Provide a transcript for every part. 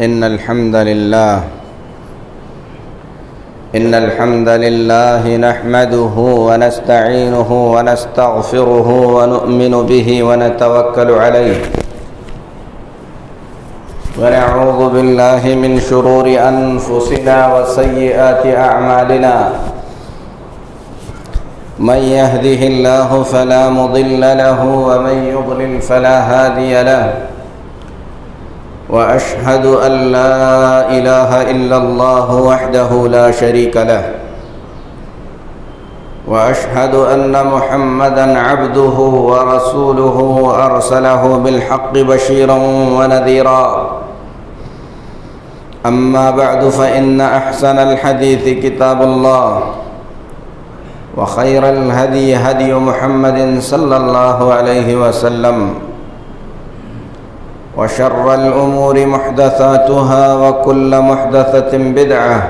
إن الحمد لله نحمده ونستعينه ونستغفره ونؤمن به ونتوكل عليه ونعوذ بالله من شرور أنفسنا وسيئات أعمالنا من يهده الله فلا مضل له ومن يضلل فلا هادي له وأشهد أن لا إله إلا الله وحده لا شريك له وأشهد أن محمدًا عبده ورسوله أرسله بالحق بشيرًا ونذيرًا أما بعد فإن أحسن الحديث كتاب الله وخير الهدي هدي محمد صلى الله عليه وسلم وشر الأمور محدثاتها وكل محدثة بدعة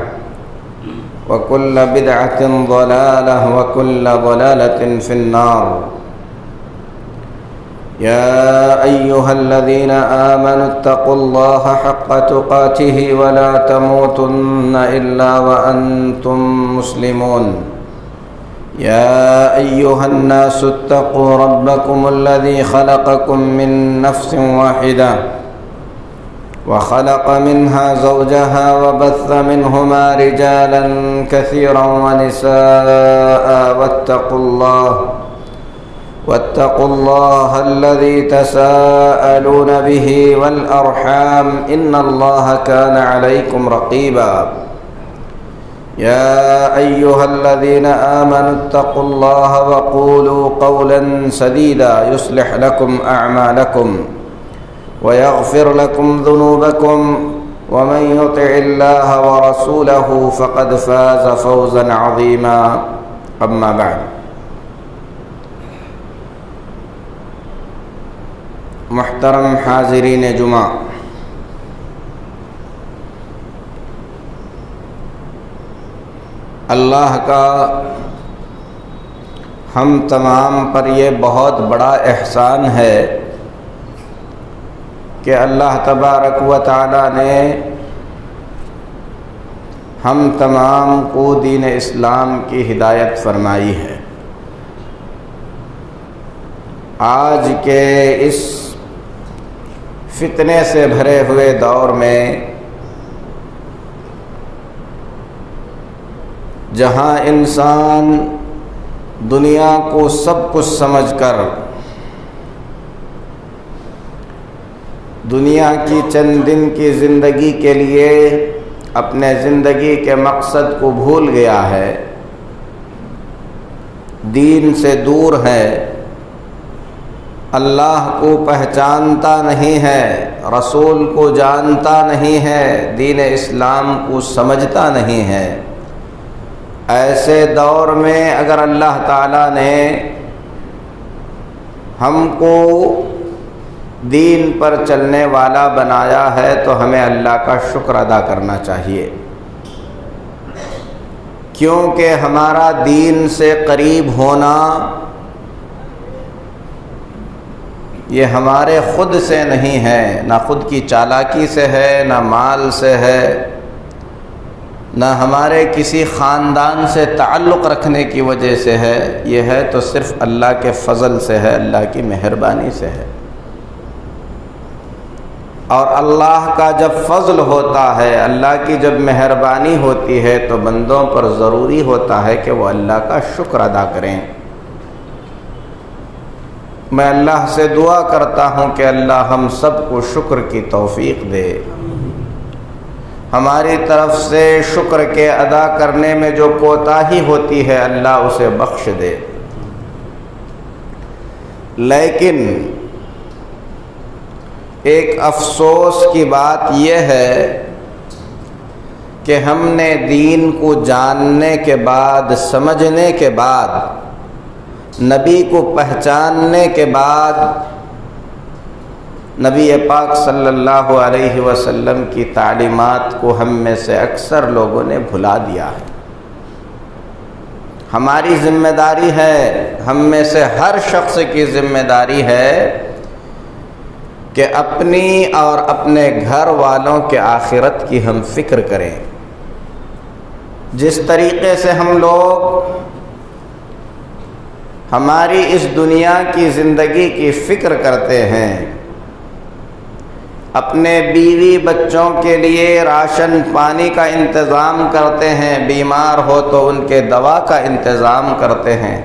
وكل بدعة ضلالة وكل ضلالة في النار يا أيها الذين آمنوا اتقوا الله حق تقاته ولا تموتن إلا وأنتم مسلمون يا أيها الناس اتقوا ربكم الذي خلقكم من نفس واحدة وخلق منها زوجها وبث منهما رجالا كثيرا ونساء واتقوا الله الذي تساءلون به والأرحام إن الله كان عليكم رقيبا يا أيها الذين آمنوا اتقوا الله وقولوا قولا سديدا يصلح لكم أعمالكم ويغفر لكم ذنوبكم ومن يطع الله ورسوله فقد فاز فوزا عظيما أما بعد محترم حاضرین جمعہ، اللہ کا ہم تمام پر یہ بہت بڑا احسان ہے کہ اللہ تبارک و تعالی نے ہم تمام کو دین اسلام کی ہدایت فرمائی ہے۔ آج کے اس فتنے سے بھرے ہوئے دور میں جہاں انسان دنیا کو سب کچھ سمجھ کر دنیا کی چند دن کی زندگی کے لیے اپنے زندگی کے مقصد کو بھول گیا ہے، دین سے دور ہے، اللہ کو پہچانتا نہیں ہے، رسول کو جانتا نہیں ہے، دین اسلام کو سمجھتا نہیں ہے، ایسے دور میں اگر اللہ تعالیٰ نے ہم کو دین پر چلنے والا بنایا ہے تو ہمیں اللہ کا شکر ادا کرنا چاہیے، کیونکہ ہمارا دین سے قریب ہونا یہ ہمارے خود سے نہیں ہے، نہ خود کی چالاکی سے ہے، نہ مال سے ہے، نہ ہمارے کسی خاندان سے تعلق رکھنے کی وجہ سے ہے، یہ ہے تو صرف اللہ کے فضل سے ہے، اللہ کی مہربانی سے ہے۔ اور اللہ کا جب فضل ہوتا ہے، اللہ کی جب مہربانی ہوتی ہے تو بندوں پر ضروری ہوتا ہے کہ وہ اللہ کا شکر ادا کریں۔ میں اللہ سے دعا کرتا ہوں کہ اللہ ہم سب کو شکر کی توفیق دے، ہماری طرف سے شکر کے ادا کرنے میں جو کوتاہی ہوتی ہے اللہ اسے بخش دے۔ لیکن ایک افسوس کی بات یہ ہے کہ ہم نے دین کو جاننے کے بعد، سمجھنے کے بعد، نبی کو پہچاننے کے بعد نبی پاک صلی اللہ علیہ وسلم کی تعلیمات کو ہم میں سے اکثر لوگوں نے بھلا دیا ہے۔ ہماری ذمہ داری ہے، ہم میں سے ہر شخص کی ذمہ داری ہے کہ اپنی اور اپنے گھر والوں کے آخرت کی ہم فکر کریں۔ جس طریقے سے ہم لوگ ہماری اس دنیا کی زندگی کی فکر کرتے ہیں، اپنے بیوی بچوں کے لیے راشن پانی کا انتظام کرتے ہیں، بیمار ہو تو ان کے دوا کا انتظام کرتے ہیں،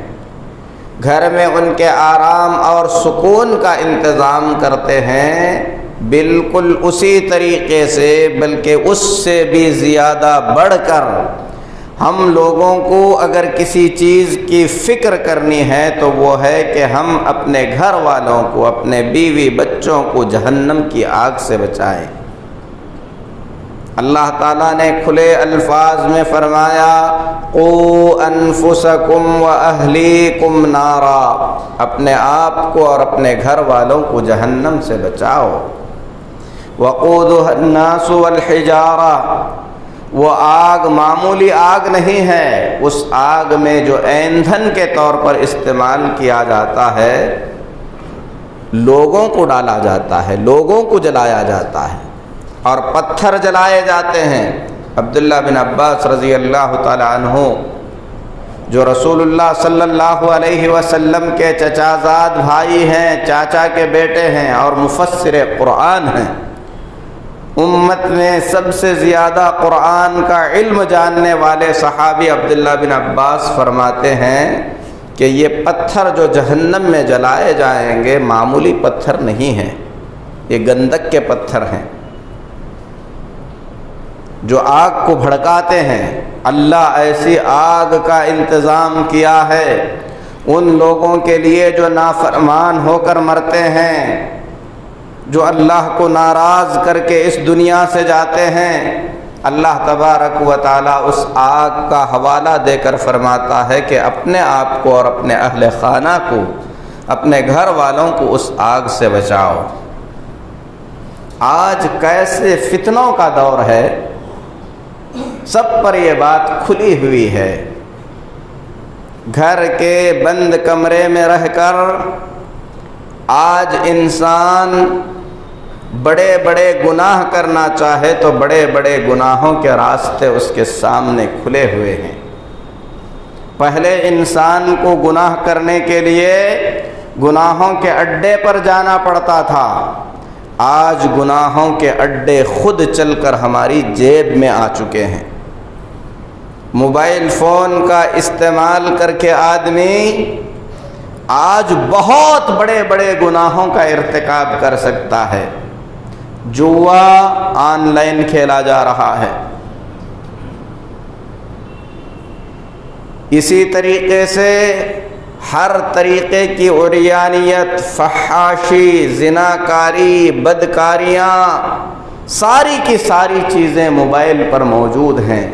گھر میں ان کے آرام اور سکون کا انتظام کرتے ہیں، بالکل اسی طریقے سے بلکہ اس سے بھی زیادہ بڑھ کر ہم لوگوں کو اگر کسی چیز کی فکر کرنی ہے تو وہ ہے کہ ہم اپنے گھر والوں کو، اپنے بیوی بچوں کو جہنم کی آگ سے بچائیں۔ اللہ تعالیٰ نے کھلے الفاظ میں فرمایا قُوا أَنفُسَكُمْ وَأَهْلِيكُمْ نَارًا، اپنے آپ کو اور اپنے گھر والوں کو جہنم سے بچاؤ۔ وَقُودُهَا النَّاسُ وَالْحِجَارَةُ، وہ آگ معمولی آگ نہیں ہے، اس آگ میں جو ایندھن کے طور پر استعمال کیا جاتا ہے، لوگوں کو ڈالا جاتا ہے، لوگوں کو جلایا جاتا ہے اور پتھر جلائے جاتے ہیں۔ عبداللہ بن عباس رضی اللہ تعالی عنہ جو رسول اللہ صلی اللہ علیہ وسلم کے چچا زاد بھائی ہیں، چاچا کے بیٹے ہیں اور مفسر قرآن ہیں، امت میں سب سے زیادہ قرآن کا علم جاننے والے صحابی عبداللہ بن عباس فرماتے ہیں کہ یہ پتھر جو جہنم میں جلائے جائیں گے معمولی پتھر نہیں ہیں، یہ گندک کے پتھر ہیں جو آگ کو بھڑکاتے ہیں۔ اللہ ایسی آگ کا انتظام کیا ہے ان لوگوں کے لیے جو نافرمان ہو کر مرتے ہیں، جو اللہ کو ناراض کر کے اس دنیا سے جاتے ہیں۔ اللہ تبارک و تعالیٰ اس آگ کا حوالہ دے کر فرماتا ہے کہ اپنے آپ کو اور اپنے اہل خانہ کو، اپنے گھر والوں کو اس آگ سے بچاؤ۔ آج کیسے فتنوں کا دور ہے، سب پر یہ بات کھلی ہوئی ہے۔ گھر کے بند کمرے میں رہ کر آج انسان بڑے بڑے گناہ کرنا چاہے تو بڑے بڑے گناہوں کے راستے اس کے سامنے کھلے ہوئے ہیں۔ پہلے انسان کو گناہ کرنے کے لیے گناہوں کے اڈے پر جانا پڑتا تھا، آج گناہوں کے اڈے خود چل کر ہماری جیب میں آ چکے ہیں۔ موبائل فون کا استعمال کر کے آدمی آج بہت بڑے بڑے گناہوں کا ارتکاب کر سکتا ہے۔ جوا آن لائن کھیلا جا رہا ہے، اسی طریقے سے ہر طریقے کی عریانیت، فحاشی، زناکاری، بدکاریاں، ساری کی ساری چیزیں موبائل پر موجود ہیں۔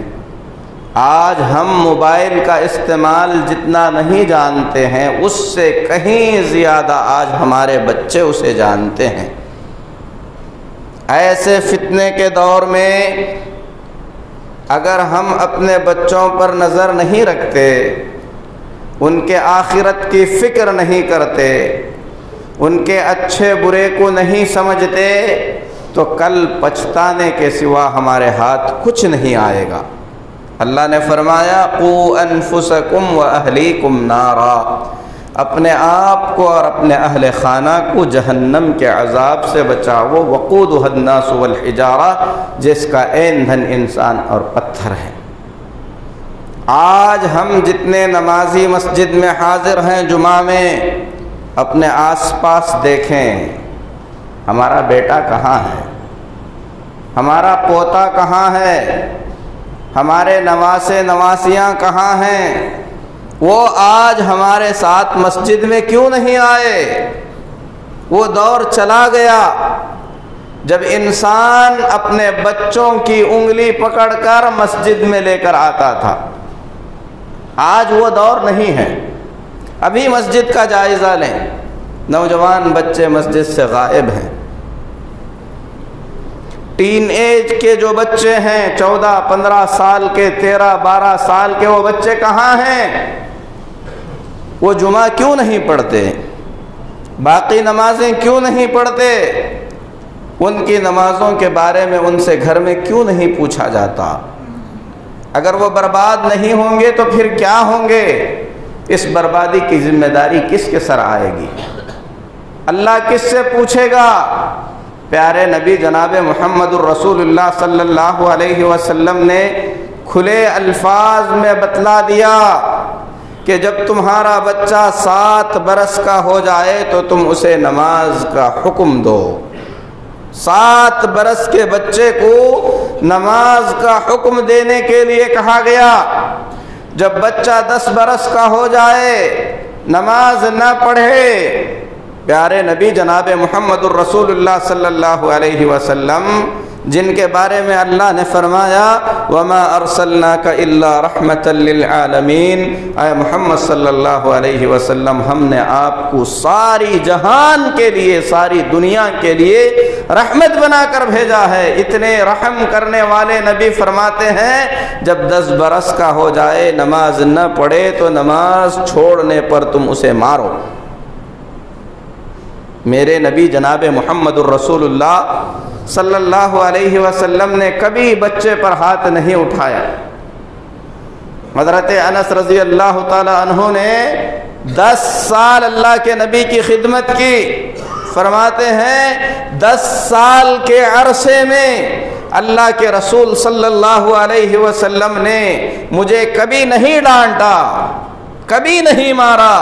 آج ہم موبائل کا استعمال جتنا نہیں جانتے ہیں اس سے کہیں زیادہ آج ہمارے بچے اسے جانتے ہیں۔ ایسے فتنے کے دور میں اگر ہم اپنے بچوں پر نظر نہیں رکھتے، ان کے آخرت کی فکر نہیں کرتے، ان کے اچھے برے کو نہیں سمجھتے تو کل پچھتانے کے سوا ہمارے ہاتھ کچھ نہیں آئے گا۔ اللہ نے فرمایا قُوا أَنفُسَكُمْ وَأَهْلِيكُمْ نَارًا، اپنے آپ کو اور اپنے اہل خانہ کو جہنم کے عذاب سے بچاؤ۔ وَقُودُهَا النَّاسُ وَالْحِجَارَةُ، جس کا ایندھن انسان اور پتھر ہے۔ آج ہم جتنے نمازی مسجد میں حاضر ہیں جمعہ میں، اپنے آس پاس دیکھیں ہمارا بیٹا کہاں ہے، ہمارا پوتا کہاں ہے، ہمارے نواسے نواسیاں کہاں ہیں، وہ آج ہمارے ساتھ مسجد میں کیوں نہیں آئے؟ وہ دور چلا گیا جب انسان اپنے بچوں کی انگلی پکڑ کر مسجد میں لے کر آتا تھا، آج وہ دور نہیں ہے۔ ابھی مسجد کا جائزہ لیں، نوجوان بچے مسجد سے غائب ہیں۔ ٹین ایج کے جو بچے ہیں 14 15 سال کے، 13 12 سال کے، وہ بچے کہاں ہیں؟ وہ جمعہ کیوں نہیں پڑھتے؟ باقی نمازیں کیوں نہیں پڑھتے؟ ان کی نمازوں کے بارے میں ان سے گھر میں کیوں نہیں پوچھا جاتا؟ اگر وہ برباد نہیں ہوں گے تو پھر کیا ہوں گے؟ اس بربادی کی ذمہ داری کس کے سر آئے گی؟ اللہ کس سے پوچھے گا؟ پیارے نبی جناب محمد الرسول اللہ صلی اللہ علیہ وسلم نے کھلے الفاظ میں بتلا دیا کہ جب تمہارا بچہ 7 برس کا ہو جائے تو تم اسے نماز کا حکم دو۔ 7 برس کے بچے کو نماز کا حکم دینے کے لیے کہا گیا۔ جب بچہ 10 برس کا ہو جائے نماز نہ پڑھے، پیارے نبی جناب محمد الرسول اللہ صلی اللہ علیہ وسلم جن کے بارے میں اللہ نے فرمایا وَمَا أَرْسَلْنَاكَ إِلَّا رَحْمَةً لِلْعَالَمِينَ، اے محمد صلی اللہ علیہ وسلم ہم نے آپ کو ساری جہان کے لیے، ساری دنیا کے لیے رحمت بنا کر بھیجا ہے۔ اتنے رحم کرنے والے نبی فرماتے ہیں جب 10 برس کا ہو جائے نماز نہ پڑھے تو نماز چھوڑنے پر تم اسے مارو۔ میرے نبی جناب محمد الرسول اللہ صلی اللہ علیہ وسلم نے کبھی بچے پر ہاتھ نہیں اٹھایا۔ حضرت انس رضی اللہ تعالی عنہ نے 10 سال اللہ کے نبی کی خدمت کی، فرماتے ہیں 10 سال کے عرصے میں اللہ کے رسول صلی اللہ علیہ وسلم نے مجھے کبھی نہیں ڈانٹا، کبھی نہیں مارا،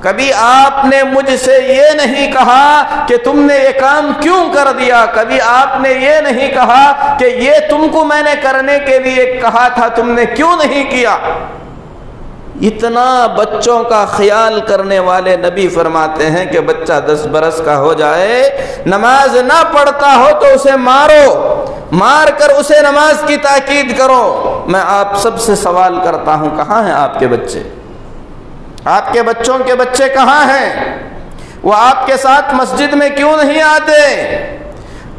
کبھی آپ نے مجھ سے یہ نہیں کہا کہ تم نے یہ کام کیوں کر دیا، کبھی آپ نے یہ نہیں کہا کہ یہ تم کو میں نے کرنے کے لیے کہا تھا تم نے کیوں نہیں کیا۔ اتنا بچوں کا خیال کرنے والے نبی فرماتے ہیں کہ بچہ 10 برس کا ہو جائے نماز نہ پڑھتا ہو تو اسے مارو، مار کر اسے نماز کی تاکید کرو۔ میں آپ سب سے سوال کرتا ہوں کہاں ہیں آپ کے بچے؟ آپ کے بچوں کے بچے کہاں ہیں؟ وہ آپ کے ساتھ مسجد میں کیوں نہیں آتے؟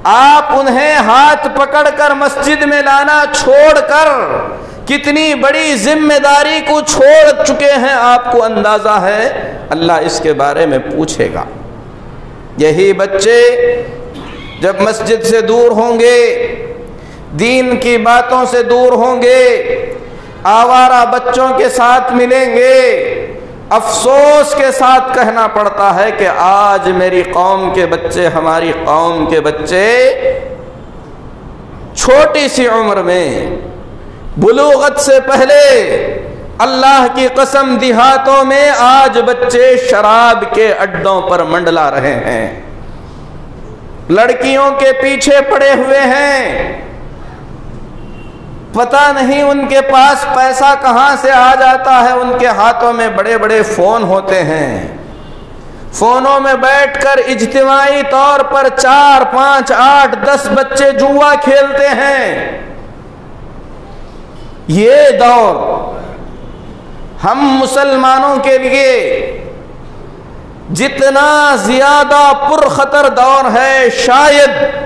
آپ انہیں ہاتھ پکڑ کر مسجد میں لانا چھوڑ کر کتنی بڑی ذمہ داری کو چھوڑ چکے ہیں آپ کو اندازہ ہے؟ اللہ اس کے بارے میں پوچھے گا۔ یہی بچے جب مسجد سے دور ہوں گے، دین کی باتوں سے دور ہوں گے، آوارہ بچوں کے ساتھ ملیں گے، افسوس کے ساتھ کہنا پڑتا ہے کہ آج میری قوم کے بچے، ہماری قوم کے بچے چھوٹی سی عمر میں بلوغت سے پہلے اللہ کی قسم دیہاتوں میں آج بچے شراب کے اڈوں پر منڈلا رہے ہیں، لڑکیوں کے پیچھے پڑے ہوئے ہیں، پتہ نہیں ان کے پاس پیسہ کہاں سے آ جاتا ہے، ان کے ہاتھوں میں بڑے بڑے فون ہوتے ہیں، فونوں میں بیٹھ کر اجتماعی طور پر 4 5 8 10 بچے جوا کھیلتے ہیں۔ یہ دور ہم مسلمانوں کے لیے جتنا زیادہ پرخطر دور ہے، شاید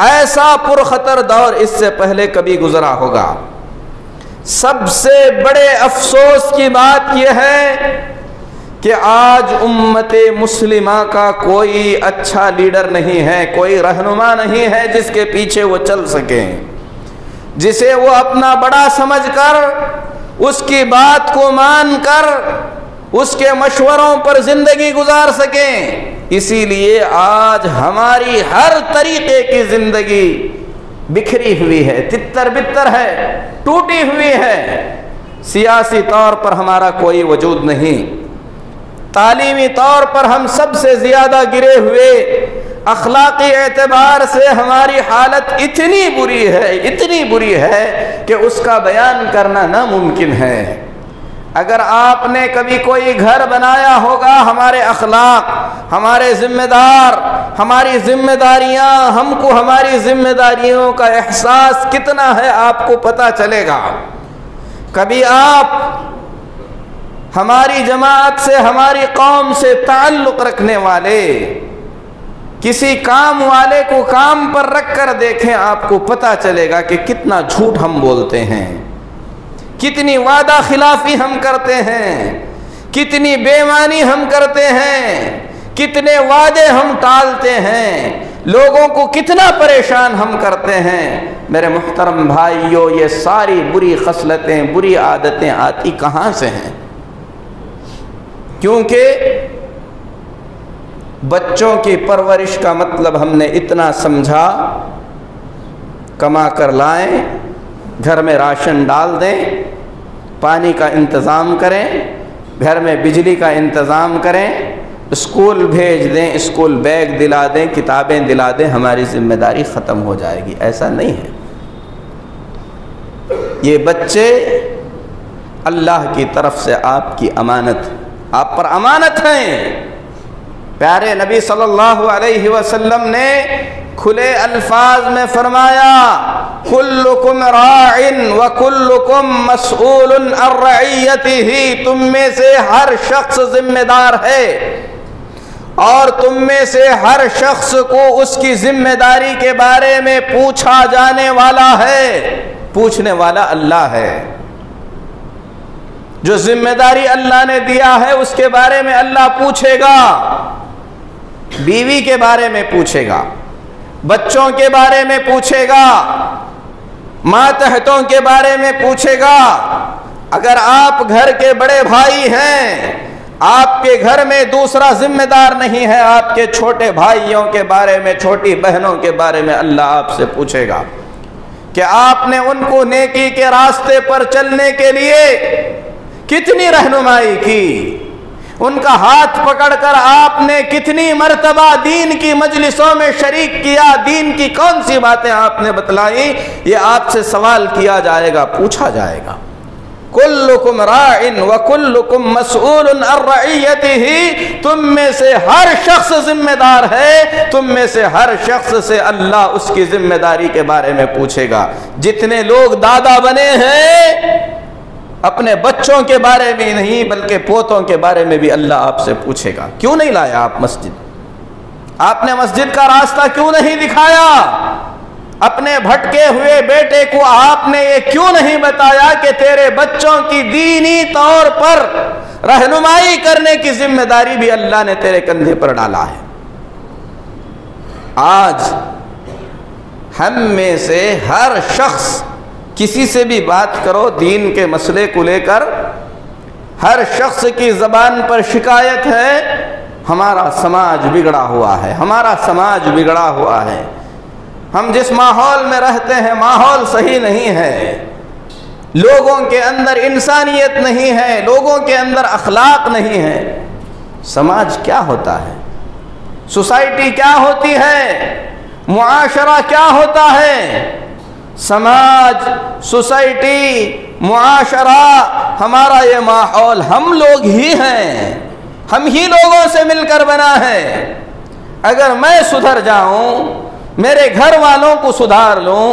ایسا پرخطر دور اس سے پہلے کبھی گزرا ہوگا۔ سب سے بڑے افسوس کی بات یہ ہے کہ آج امت مسلمہ کا کوئی اچھا لیڈر نہیں ہے، کوئی رہنما نہیں ہے جس کے پیچھے وہ چل سکیں، جسے وہ اپنا بڑا سمجھ کر، اس کی بات کو مان کر، اس کے مشوروں پر زندگی گزار سکیں۔ اسی لیے آج ہماری ہر طریقے کی زندگی بکھری ہوئی ہے، تتر بتر ہے، ٹوٹی ہوئی ہے۔ سیاسی طور پر ہمارا کوئی وجود نہیں، تعلیمی طور پر ہم سب سے زیادہ گرے ہوئے، اخلاقی اعتبار سے ہماری حالت اتنی بری ہے، اتنی بری ہے کہ اس کا بیان کرنا ناممکن ہے۔ اگر آپ نے کبھی کوئی گھر بنایا ہوگا، ہمارے اخلاق، ہمارے ذمہ دار، ہماری ذمہ داریاں، ہم کو ہماری ذمہ داریوں کا احساس کتنا ہے آپ کو پتہ چلے گا۔ کبھی آپ ہماری جماعت سے، ہماری قوم سے تعلق رکھنے والے کسی کام والے کو کام پر رکھ کر دیکھیں، آپ کو پتہ چلے گا کہ کتنا جھوٹ ہم بولتے ہیں، کتنی وعدہ خلافی ہم کرتے ہیں، کتنی بے ایمانی ہم کرتے ہیں، کتنے وعدے ہم ٹالتے ہیں، لوگوں کو کتنا پریشان ہم کرتے ہیں۔ میرے محترم بھائیوں، یہ ساری بری خصلتیں، بری عادتیں آتی کہاں سے ہیں؟ کیونکہ بچوں کی پرورش کا مطلب ہم نے اتنا سمجھا، کما کر لائیں، گھر میں راشن ڈال دیں، پانی کا انتظام کریں، گھر میں بجلی کا انتظام کریں، اسکول بھیج دیں، اسکول بیگ دلا دیں، کتابیں دلا دیں، ہماری ذمہ داری ختم ہو جائے گی۔ ایسا نہیں ہے۔ یہ بچے اللہ کی طرف سے آپ کی امانت، آپ پر امانت ہیں۔ پیارے نبی صلی اللہ علیہ وسلم نے کھلے الفاظ میں فرمایا، کلکم راع وکلکم مسئول عن رعیتہ، تم میں سے ہر شخص ذمہ دار ہے اور تم میں سے ہر شخص کو اس کی ذمہ داری کے بارے میں پوچھا جانے والا ہے۔ پوچھنے والا اللہ ہے۔ جو ذمہ داری اللہ نے دیا ہے اس کے بارے میں اللہ پوچھے گا، بیوی کے بارے میں پوچھے گا، بچوں کے بارے میں پوچھے گا، ماتحتوں کے بارے میں پوچھے گا۔ اگر آپ گھر کے بڑے بھائی ہیں، آپ کے گھر میں دوسرا ذمہ دار نہیں ہے، آپ کے چھوٹے بھائیوں کے بارے میں، چھوٹی بہنوں کے بارے میں اللہ آپ سے پوچھے گا کہ آپ نے ان کو نیکی کے راستے پر چلنے کے لیے کتنی رہنمائی کی، ان کا ہاتھ پکڑ کر آپ نے کتنی مرتبہ دین کی مجلسوں میں شریک کیا، دین کی کون سی باتیں آپ نے بتلائی، یہ آپ سے سوال کیا جائے گا، پوچھا جائے گا۔ کلکم راع وکلکم مسئول عن رعیتہ، تم میں سے ہر شخص ذمہ دار ہے، تم میں سے ہر شخص سے اللہ اس کی ذمہ داری کے بارے میں پوچھے گا۔ جتنے لوگ دادا بنے ہیں، اپنے بچوں کے بارے میں نہیں بلکہ پوتوں کے بارے میں بھی اللہ آپ سے پوچھے گا۔ کیوں نہیں لایا آپ مسجد؟ آپ نے مسجد کا راستہ کیوں نہیں دکھایا؟ اپنے بھٹکے ہوئے بیٹے کو آپ نے یہ کیوں نہیں بتایا کہ تیرے بچوں کی دینی طور پر رہنمائی کرنے کی ذمہ داری بھی اللہ نے تیرے کندھے پر ڈالا ہے؟ آج ہم میں سے ہر شخص، کسی سے بھی بات کرو دین کے مسئلے کو لے کر، ہر شخص کی زبان پر شکایت ہے، ہمارا سماج بگڑا ہوا ہے، ہمارا سماج بگڑا ہوا ہے، ہم جس ماحول میں رہتے ہیں ماحول صحیح نہیں ہے، لوگوں کے اندر انسانیت نہیں ہے، لوگوں کے اندر اخلاق نہیں ہے۔ سماج کیا ہوتا ہے؟ سوسائٹی کیا ہوتی ہے؟ معاشرہ کیا ہوتا ہے؟ سماج، سوسائٹی، معاشرہ، ہمارا یہ ماحول ہم لوگ ہی ہیں، ہم ہی لوگوں سے مل کر بنا ہے۔ اگر میں سدھر جاؤں، میرے گھر والوں کو سدھار لوں،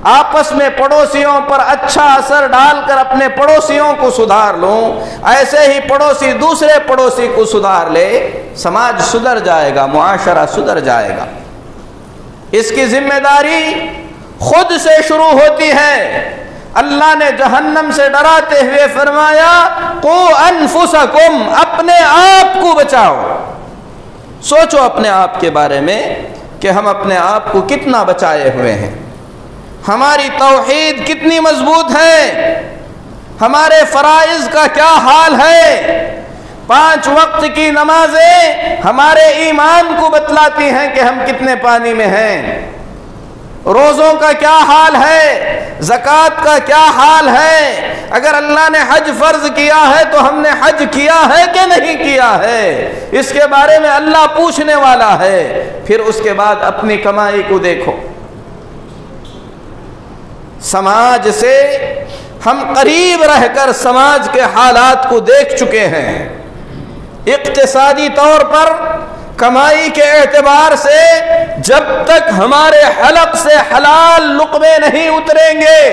آپس میں پڑوسیوں پر اچھا اثر ڈال کر اپنے پڑوسیوں کو سدھار لوں، ایسے ہی پڑوسی دوسرے پڑوسی کو سدھار لے، سماج سدھر جائے گا، معاشرہ سدھر جائے گا۔ اس کی ذمہ داری خود سے شروع ہوتی ہے۔ اللہ نے جہنم سے ڈراتے ہوئے فرمایا، قوا انفسکم، اپنے آپ کو بچاؤ۔ سوچو اپنے آپ کے بارے میں کہ ہم اپنے آپ کو کتنا بچائے ہوئے ہیں، ہماری توحید کتنی مضبوط ہے، ہمارے فرائض کا کیا حال ہے۔ 5 وقت کی نمازیں ہمارے ایمان کو بتلاتی ہیں کہ ہم کتنے پانی میں ہیں۔ روزوں کا کیا حال ہے، زکوٰۃ کا کیا حال ہے، اگر اللہ نے حج فرض کیا ہے تو ہم نے حج کیا ہے کہ نہیں کیا ہے، اس کے بارے میں اللہ پوچھنے والا ہے۔ پھر اس کے بعد اپنی کمائی کو دیکھو۔ سماج سے ہم قریب رہ کر سماج کے حالات کو دیکھ چکے ہیں۔ اقتصادی طور پر کمائی کے اعتبار سے جب تک ہمارے حلق سے حلال لقمے نہیں اتریں گے،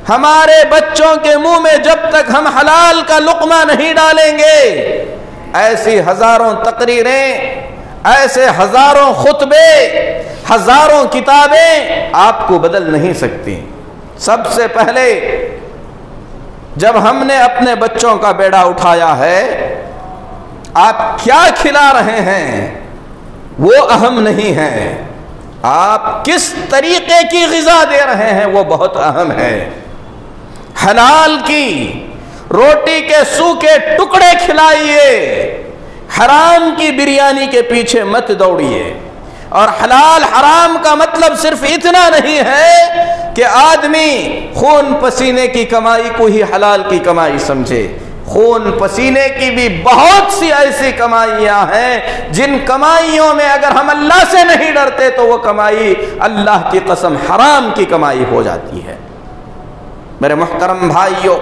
ہمارے بچوں کے منہ میں جب تک ہم حلال کا لقمہ نہیں ڈالیں گے، ایسی ہزاروں تقریریں، ایسے ہزاروں خطبے، ہزاروں کتابیں آپ کو بدل نہیں سکتی۔ سب سے پہلے جب ہم نے اپنے بچوں کا بیڑا اٹھایا ہے، آپ کیا کھلا رہے ہیں، وہ اہم نہیں ہے، آپ کس طریقے کی غذا دے رہے ہیں وہ بہت اہم ہے۔ حلال کی روٹی کے سوکھے ٹکڑے کھلائیے، حرام کی بریانی کے پیچھے مت دوڑیے۔ اور حلال حرام کا مطلب صرف اتنا نہیں ہے کہ آدمی خون پسینے کی کمائی کو ہی حلال کی کمائی سمجھے۔ خون پسینے کی بھی بہت سی ایسی کمائیاں ہیں جن کمائیوں میں اگر ہم اللہ سے نہیں ڈرتے تو وہ کمائی اللہ کی قسم حرام کی کمائی ہو جاتی ہے۔ میرے محترم بھائیوں،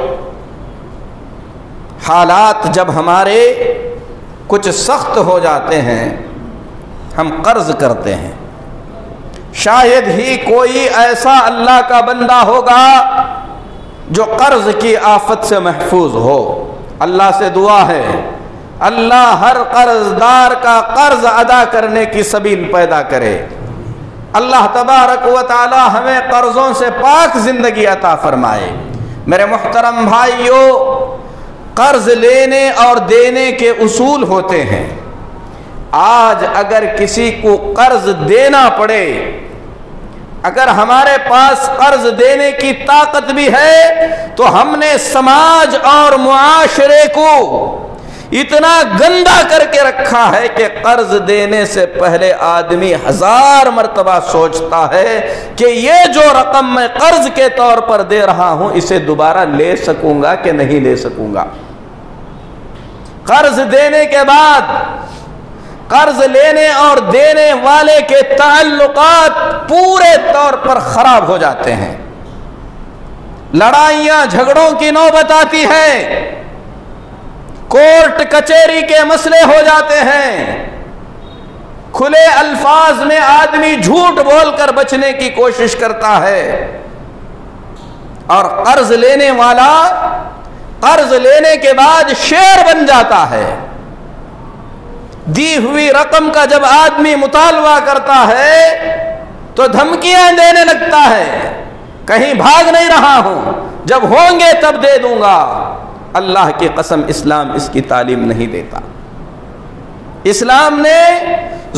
حالات جب ہمارے کچھ سخت ہو جاتے ہیں، ہم قرض کرتے ہیں۔ شاید ہی کوئی ایسا اللہ کا بندہ ہوگا جو قرض کی آفت سے محفوظ ہو۔ اللہ سے دعا ہے اللہ ہر قرض دار کا قرض ادا کرنے کی سبیل پیدا کرے۔ اللہ تبارک و تعالی ہمیں قرضوں سے پاک زندگی عطا فرمائے۔ میرے محترم بھائیوں، قرض لینے اور دینے کے اصول ہوتے ہیں۔ آج اگر کسی کو قرض دینا پڑے، اگر ہمارے پاس قرض دینے کی طاقت بھی ہے تو ہم نے سماج اور معاشرے کو اتنا گندا کر کے رکھا ہے کہ قرض دینے سے پہلے آدمی 1000 مرتبہ سوچتا ہے کہ یہ جو رقم میں قرض کے طور پر دے رہا ہوں اسے دوبارہ لے سکوں گا کہ نہیں لے سکوں گا۔ قرض دینے کے بعد قرض لینے اور دینے والے کے تعلقات پورے طور پر خراب ہو جاتے ہیں۔ لڑائیاں جھگڑوں کی نوبت آتی ہے، کورٹ کچہری کے مسئلے ہو جاتے ہیں، کھلے الفاظ میں آدمی جھوٹ بول کر بچنے کی کوشش کرتا ہے، اور قرض لینے والا قرض لینے کے بعد شیر بن جاتا ہے۔ دی ہوئی رقم کا جب آدمی مطالبہ کرتا ہے تو دھمکیاں دینے لگتا ہے، کہیں بھاگ نہیں رہا ہوں، جب ہوں گے تب دے دوں گا۔ اللہ کی قسم اسلام اس کی تعلیم نہیں دیتا۔ اسلام نے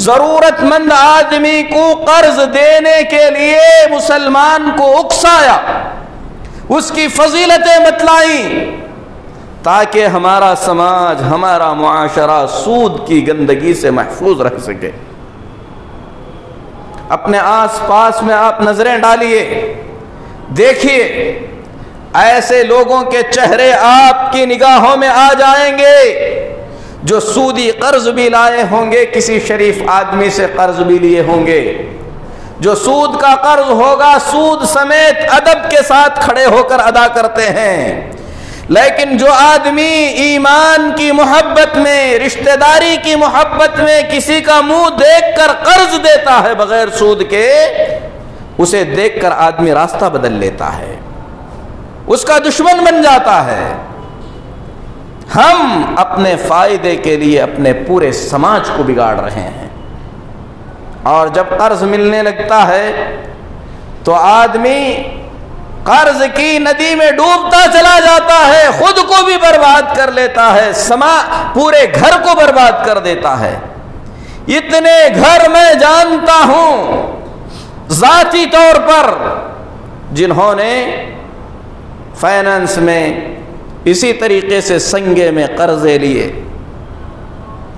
ضرورت مند آدمی کو قرض دینے کے لیے مسلمان کو اکسایا، اس کی فضیلتیں بتلائیں تاکہ ہمارا سماج، ہمارا معاشرہ سود کی گندگی سے محفوظ رہ سکے۔ اپنے آس پاس میں آپ نظریں ڈالیے، دیکھیے ایسے لوگوں کے چہرے آپ کی نگاہوں میں آ جائیں گے جو سودی قرض بھی لائے ہوں گے، کسی شریف آدمی سے قرض بھی لیے ہوں گے۔ جو سود کا قرض ہوگا سود سمیت ادب کے ساتھ کھڑے ہو کر ادا کرتے ہیں، لیکن جو آدمی ایمان کی محبت میں، رشتہ داری کی محبت میں کسی کا منہ دیکھ کر قرض دیتا ہے بغیر سود کے، اسے دیکھ کر آدمی راستہ بدل لیتا ہے، اس کا دشمن بن جاتا ہے۔ ہم اپنے فائدے کے لیے اپنے پورے سماج کو بگاڑ رہے ہیں، اور جب قرض ملنے لگتا ہے تو آدمی قرض کی ندی میں ڈوبتا چلا جاتا ہے، خود کو بھی برباد کر لیتا ہے، پورے گھر کو برباد کر دیتا ہے۔ اتنے گھر میں جانتا ہوں ذاتی طور پر جنہوں نے فائنانس میں اسی طریقے سے سنگے میں قرضے لیے،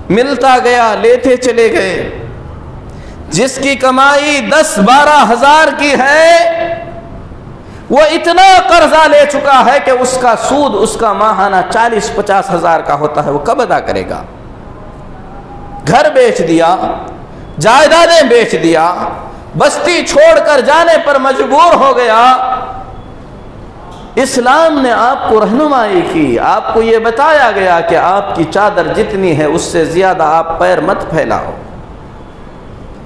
ملتا گیا لیتے چلے گئے، جس کی کمائی 10-12 ہزار کی ہے وہ اتنا قرضہ لے چکا ہے کہ اس کا سود اس کا ماہانہ 40-50 ہزار کا ہوتا ہے، وہ کب ادا کرے گا؟ گھر بیچ دیا، جائیدادیں بیچ دیا، بستی چھوڑ کر جانے پر مجبور ہو گیا۔ اسلام نے آپ کو رہنمائی کی، آپ کو یہ بتایا گیا کہ آپ کی چادر جتنی ہے اس سے زیادہ آپ پیر مت پھیلاؤ۔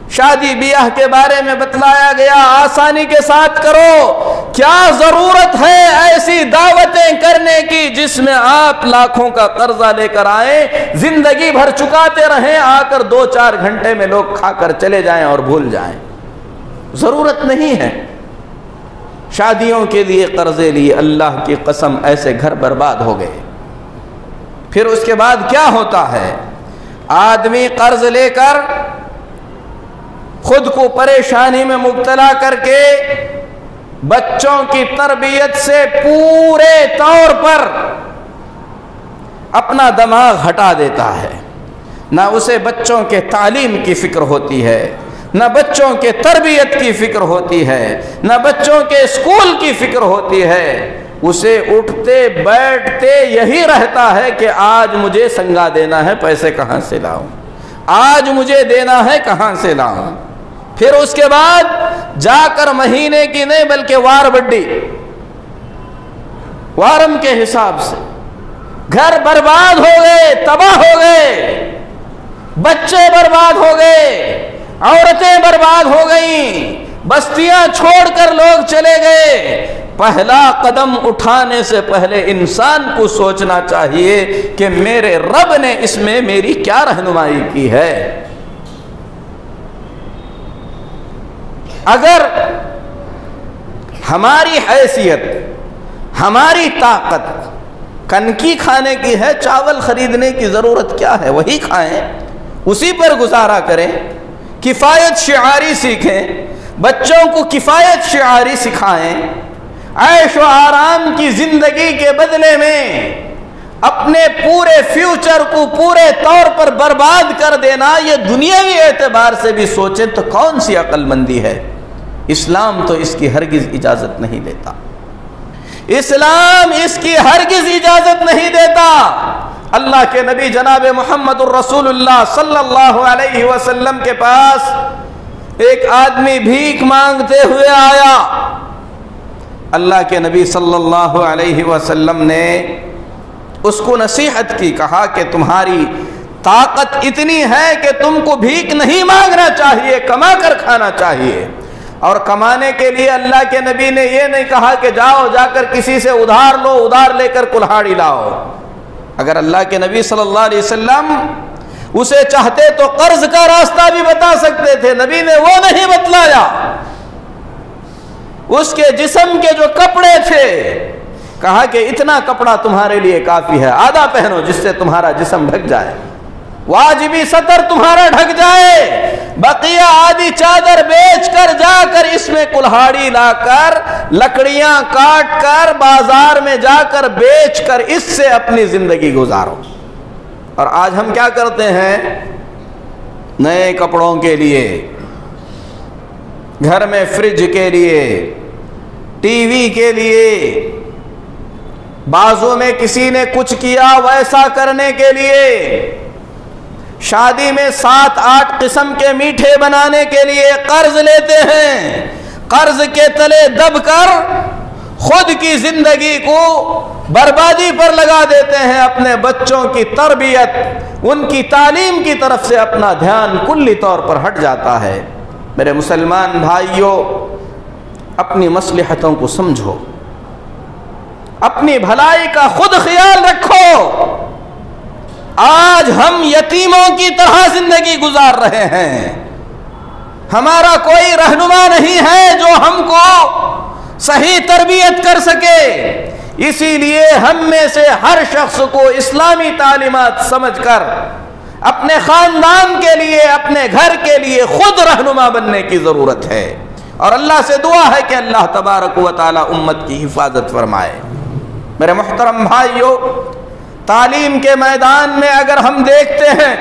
شادی بیاہ کے بارے میں بتلایا گیا، آسانی کے ساتھ کرو۔ کیا ضرورت ہے ایسی دعوتیں کرنے کی جس میں آپ لاکھوں کا قرضہ لے کر آئیں، زندگی بھر چکاتے رہیں، آ کر 2-4 گھنٹے میں لوگ کھا کر چلے جائیں اور بھول جائیں؟ ضرورت نہیں ہے۔ شادیوں کے لیے قرضے لیے، اللہ کی قسم ایسے گھر برباد ہو گئے۔ پھر اس کے بعد کیا ہوتا ہے؟ آدمی قرض لے کر خود کو پریشانی میں مبتلا کر کے بچوں کی تربیت سے پورے طور پر اپنا دماغ ہٹا دیتا ہے. نہ اسے بچوں کے تعلیم کی فکر ہوتی ہے، نہ بچوں کے تربیت کی فکر ہوتی ہے، نہ بچوں کے اسکول کی فکر ہوتی ہے. اسے اٹھتے بیٹھتے یہی رہتا ہے کہ آج مجھے سنگا دینا ہے، پیسے کہاں سے لاؤں، آج مجھے دینا ہے کہاں سے لاؤں. پھر اس کے بعد جا کر مہینے کی نہیں بلکہ وار بڈی، وارم کے حساب سے گھر برباد ہو گئے، تباہ ہو گئے، بچے برباد ہو گئے، عورتیں برباد ہو گئیں، بستیاں چھوڑ کر لوگ چلے گئے. پہلا قدم اٹھانے سے پہلے انسان کو سوچنا چاہیے کہ میرے رب نے اس میں میری کیا رہنمائی کی ہے. اگر ہماری حیثیت، ہماری طاقت کنکی کھانے کی ہے، چاول خریدنے کی ضرورت کیا ہے؟ وہی کھائیں، اسی پر گزارا کریں. کفایت شعاری سیکھیں، بچوں کو کفایت شعاری سکھائیں. عیش و آرام کی زندگی کے بدلے میں اپنے پورے فیوچر کو پورے طور پر برباد کر دینا، یہ دنیاوی اعتبار سے بھی سوچیں تو کون سی عقل مندی ہے؟ اسلام تو اس کی ہرگز اجازت نہیں دیتا، اسلام اس کی ہرگز اجازت نہیں دیتا. اللہ کے نبی جناب محمد الرسول اللہ صلی اللہ علیہ وسلم کے پاس ایک آدمی بھیک مانگتے ہوئے آیا. اللہ کے نبی صلی اللہ علیہ وسلم نے اس کو نصیحت کی، کہا کہ تمہاری طاقت اتنی ہے کہ تم کو بھیک نہیں مانگنا چاہیے، کما کر کھانا چاہیے. اور کمانے کے لیے اللہ کے نبی نے یہ نہیں کہا کہ جاؤ جا کر کسی سے ادھار لو، ادھار لے کر کلہاڑی لاؤ. اگر اللہ کے نبی صلی اللہ علیہ وسلم اسے چاہتے تو قرض کا راستہ بھی بتا سکتے تھے، نبی نے وہ نہیں بتلایا. اس کے جسم کے جو کپڑے تھے کہا کہ اتنا کپڑا تمہارے لیے کافی ہے، آدھا پہنو جس سے تمہارا جسم ڈھک جائے، واجبی سطر تمہارا ڈھک جائے، بقیہ آدھی چادر بیچ کر جا کر اس میں کلہاڑی لا کر لکڑیاں کاٹ کر بازار میں جا کر بیچ کر اس سے اپنی زندگی گزارو. اور آج ہم کیا کرتے ہیں؟ نئے کپڑوں کے لیے، گھر میں فریج کے لیے، ٹی وی کے لیے، بازو میں کسی نے کچھ کیا ویسا کرنے کے لیے، شادی میں 7-8 قسم کے میٹھے بنانے کے لیے قرض لیتے ہیں. قرض کے تلے دب کر خود کی زندگی کو بربادی پر لگا دیتے ہیں. اپنے بچوں کی تربیت، ان کی تعلیم کی طرف سے اپنا دھیان کلی طور پر ہٹ جاتا ہے. میرے مسلمان بھائیوں، اپنی مصلحتوں کو سمجھو، اپنی بھلائی کا خود خیال رکھو. آج ہم یتیموں کی طرح زندگی گزار رہے ہیں، ہمارا کوئی رہنما نہیں ہے جو ہم کو صحیح تربیت کر سکے. اسی لیے ہم میں سے ہر شخص کو اسلامی تعلیمات سمجھ کر اپنے خاندان کے لیے، اپنے گھر کے لیے خود رہنما بننے کی ضرورت ہے. اور اللہ سے دعا ہے کہ اللہ تبارک و تعالی امت کی حفاظت فرمائے. میرے محترم بھائیوں، تعلیم کے میدان میں اگر ہم دیکھتے ہیں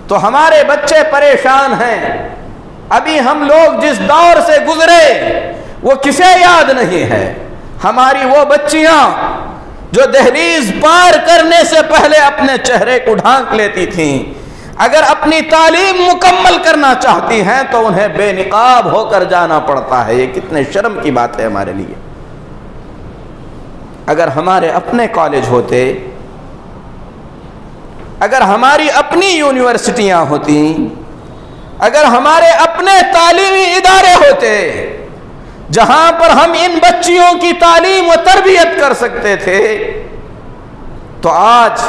تو ہمارے بچے پریشان ہیں. ابھی ہم لوگ جس دور سے گزرے وہ کسے یاد نہیں ہے؟ ہماری وہ بچیاں جو دہلیز پار کرنے سے پہلے اپنے چہرے کو ڈھانک لیتی تھیں، اگر اپنی تعلیم مکمل کرنا چاہتی ہیں تو انہیں بے نقاب ہو کر جانا پڑتا ہے. یہ کتنے شرم کی بات ہے ہمارے لیے. اگر ہمارے اپنے کالج ہوتے، اگر ہماری اپنی یونیورسٹیاں ہوتی، اگر ہمارے اپنے تعلیمی ادارے ہوتے جہاں پر ہم ان بچیوں کی تعلیم و تربیت کر سکتے تھے، تو آج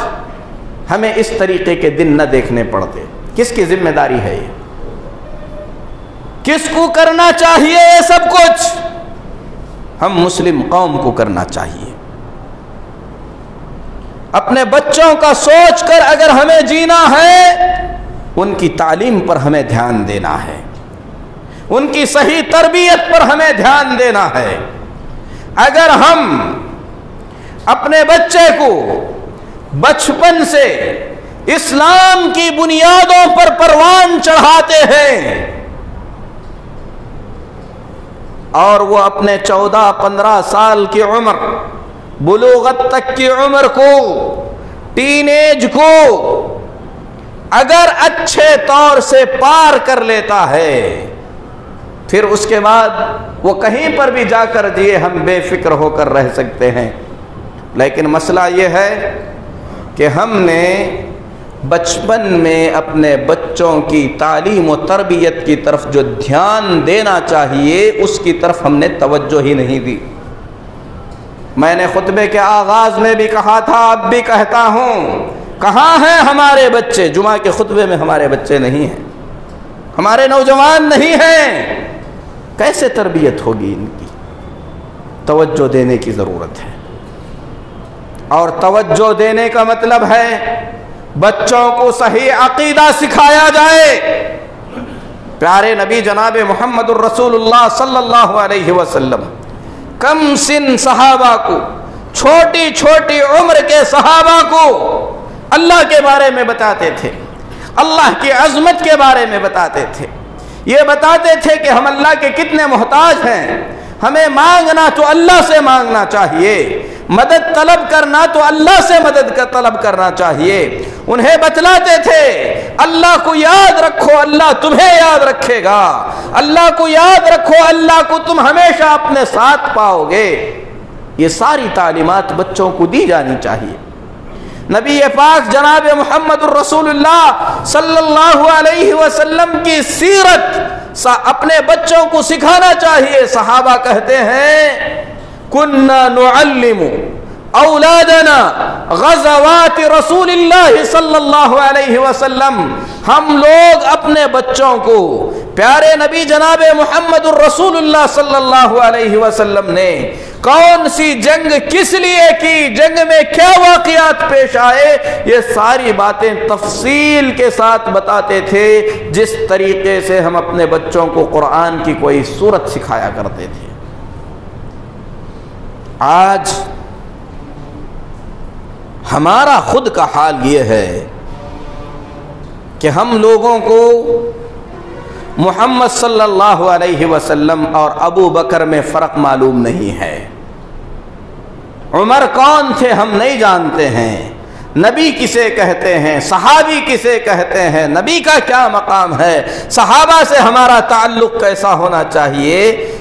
ہمیں اس طریقے کے دن نہ دیکھنے پڑتے. کس کی ذمہ داری ہے یہ؟ کس کو کرنا چاہیے یہ سب کچھ؟ ہم مسلم قوم کو کرنا چاہیے. اپنے بچوں کا سوچ کر اگر ہمیں جینا ہے، ان کی تعلیم پر ہمیں دھیان دینا ہے. ان کی صحیح تربیت پر ہمیں دھیان دینا ہے۔ اگر ہم اپنے بچے کو بچپن سے اسلام کی بنیادوں پر پروان چڑھاتے ہیں اور وہ اپنے 14-15 سال کی عمر، بلوغت تک کی عمر کو، ٹین ایج کو اگر اچھے طور سے پار کر لیتا ہے، پھر اس کے بعد وہ کہیں پر بھی جا کر جیے، ہم بے فکر ہو کر رہ سکتے ہیں۔ لیکن مسئلہ یہ ہے کہ ہم نے بچپن میں اپنے بچوں کی تعلیم و تربیت کی طرف جو دھیان دینا چاہیے اس کی طرف ہم نے توجہ ہی نہیں دی۔ میں نے خطبے کے آغاز میں بھی کہا تھا، اب بھی کہتا ہوں، کہاں ہیں ہمارے بچے؟ جمعہ کے خطبے میں ہمارے بچے نہیں ہیں، ہمارے نوجوان نہیں ہیں۔ کیسے تربیت ہوگی ان کی؟ توجہ دینے کی ضرورت ہے، اور توجہ دینے کا مطلب ہے بچوں کو صحیح عقیدہ سکھایا جائے۔ پیارے نبی جناب محمد الرسول اللہ صلی اللہ علیہ وسلم کم سن صحابہ کو، چھوٹی چھوٹی عمر کے صحابہ کو اللہ کے بارے میں بتاتے تھے، اللہ کی عظمت کے بارے میں بتاتے تھے، یہ بتاتے تھے کہ ہم اللہ کے کتنے محتاج ہیں، ہمیں مانگنا تو اللہ سے مانگنا چاہیے، مدد طلب کرنا تو اللہ سے مدد کا طلب کرنا چاہیے۔ انہیں بتلاتے تھے اللہ کو یاد رکھو، اللہ تمہیں یاد رکھے گا، اللہ کو یاد رکھو، اللہ کو تم ہمیشہ اپنے ساتھ پاؤ گے۔ یہ ساری تعلیمات بچوں کو دی جانی چاہیے۔ نبی پاک جناب محمد الرسول اللہ صلی اللہ علیہ وسلم کی سیرت اپنے بچوں کو سکھانا چاہیے۔ صحابہ کہتے ہیں کننا نعلم اولادنا غزوات رسول اللہ صلی اللہ علیہ وسلم، ہم لوگ اپنے بچوں کو پیارے نبی جناب محمد الرسول اللہ صلی اللہ علیہ وسلم نے کون سی جنگ کس لیے کی، جنگ میں کیا واقعات پیش آئے، یہ ساری باتیں تفصیل کے ساتھ بتاتے تھے، جس طریقے سے ہم اپنے بچوں کو قرآن کی کوئی سورت سکھایا کرتے تھے۔ آج ہمارا خود کا حال یہ ہے کہ ہم لوگوں کو محمد صلی اللہ علیہ وسلم اور ابو بکر میں فرق معلوم نہیں ہے۔ عمر کون تھے ہم نہیں جانتے ہیں، نبی کسے کہتے ہیں، صحابی کسے کہتے ہیں، نبی کا کیا مقام ہے، صحابہ سے ہمارا تعلق کیسا ہونا چاہیے،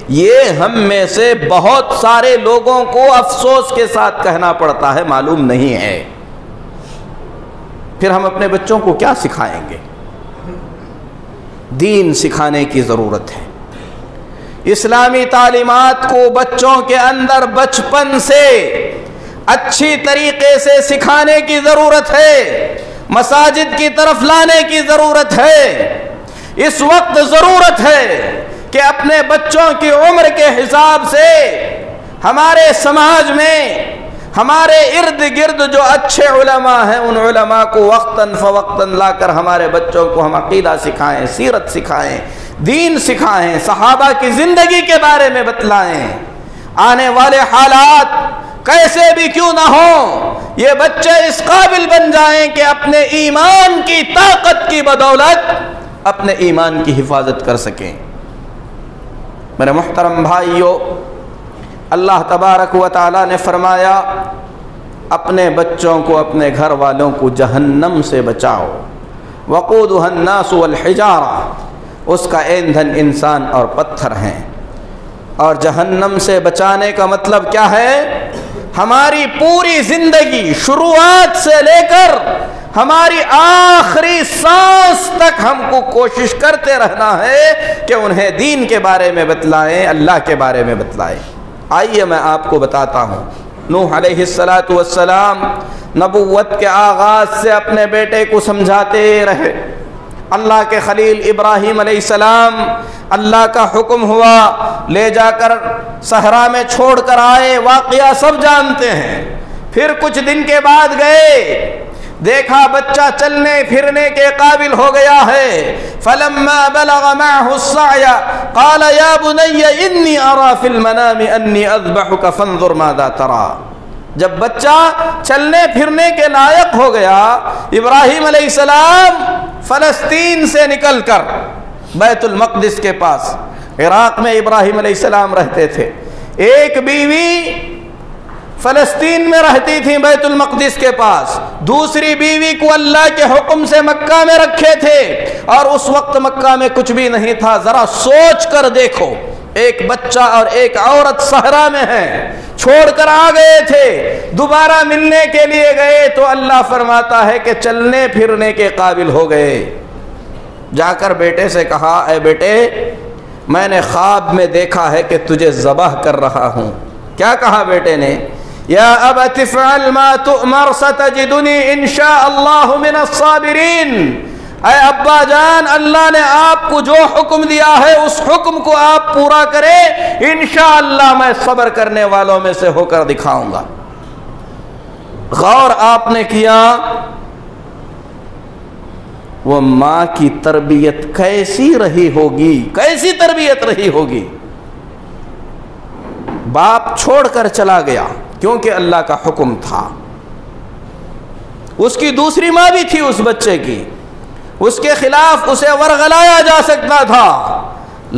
یہ ہم میں سے بہت سارے لوگوں کو افسوس کے ساتھ کہنا پڑتا ہے، معلوم نہیں ہے۔ پھر ہم اپنے بچوں کو کیا سکھائیں گے؟ دین سکھانے کی ضرورت ہے۔ اسلامی تعلیمات کو بچوں کے اندر بچپن سے اچھی طریقے سے سکھانے کی ضرورت ہے، مساجد کی طرف لانے کی ضرورت ہے۔ اس وقت ضرورت ہے کہ اپنے بچوں کی عمر کے حساب سے ہمارے سماج میں ہمارے ارد گرد جو اچھے علماء ہیں ان علماء کو وقتاً فوقتاً لا کر ہمارے بچوں کو ہم عقیدہ سکھائیں، سیرت سکھائیں، دین سکھائیں، صحابہ کی زندگی کے بارے میں بتلائیں۔ آنے والے حالات کیسے بھی کیوں نہ ہوں، یہ بچے اس قابل بن جائیں کہ اپنے ایمان کی طاقت کی بدولت اپنے ایمان کی حفاظت کر سکیں۔ میرے محترم بھائیو، اللہ تبارک و تعالی نے فرمایا اپنے بچوں کو، اپنے گھر والوں کو جہنم سے بچاؤ۔ وقودها الناس والحجارہ، اس کا ایندھن انسان اور پتھر ہیں۔ اور جہنم سے بچانے کا مطلب کیا ہے؟ ہماری پوری زندگی شروعات سے لے کر ہماری آخری سانس تک ہم کو کوشش کرتے رہنا ہے کہ انہیں دین کے بارے میں بتلائیں، اللہ کے بارے میں بتلائیں۔ آئیے میں آپ کو بتاتا ہوں، نوح علیہ السلام نبوت کے آغاز سے اپنے بیٹے کو سمجھاتے رہے۔ اللہ کے خلیل ابراہیم علیہ السلام، اللہ کا حکم ہوا، لے جا کر صحرا میں چھوڑ کر آئے، واقعہ سب جانتے ہیں۔ پھر کچھ دن کے بعد گئے، دیکھا بچہ چلنے پھرنے کے قابل ہو گیا ہے. فلما بلغ معه السعي قال يا بني اني ارى في المنام اني اذبحك فانظر ماذا ترى. جب بچہ چلنے پھرنے کے لائق ہو گیا، ابراہیم علیہ السلام فلسطین سے نکل کر بیت المقدس کے پاس، عراق میں ابراہیم علیہ السلام رہتے تھے، ایک بیوی فلسطین میں رہتی تھی بیت المقدس کے پاس، دوسری بیوی کو اللہ کے حکم سے مکہ میں رکھے تھے، اور اس وقت مکہ میں کچھ بھی نہیں تھا. ذرا سوچ کر دیکھو، ایک بچہ اور ایک عورت صحرا میں ہے، چھوڑ کر آ گئے تھے، دوبارہ ملنے کے لیے گئے تو اللہ فرماتا ہے کہ چلنے پھرنے کے قابل ہو گئے. جا کر بیٹے سے کہا، اے بیٹے میں نے خواب میں دیکھا ہے کہ تجھے ذبح کر رہا ہوں. کیا کہا بیٹے نے؟ یا ابت افعل ما تؤمر ستجدنی انشاء اللہ من الصابرین. اے ابا جان، اللہ نے آپ کو جو حکم دیا ہے اس حکم کو آپ پورا کرے، انشاءاللہ میں صبر کرنے والوں میں سے ہو کر دکھاؤں گا. غور آپ نے کیا وہ ماں کی تربیت کیسی رہی ہوگی، کیسی تربیت رہی ہوگی. باپ چھوڑ کر چلا گیا کیونکہ اللہ کا حکم تھا. اس کی دوسری ماں بھی تھی اس بچے کی، اس کے خلاف اسے ورغلایا جا سکتا تھا،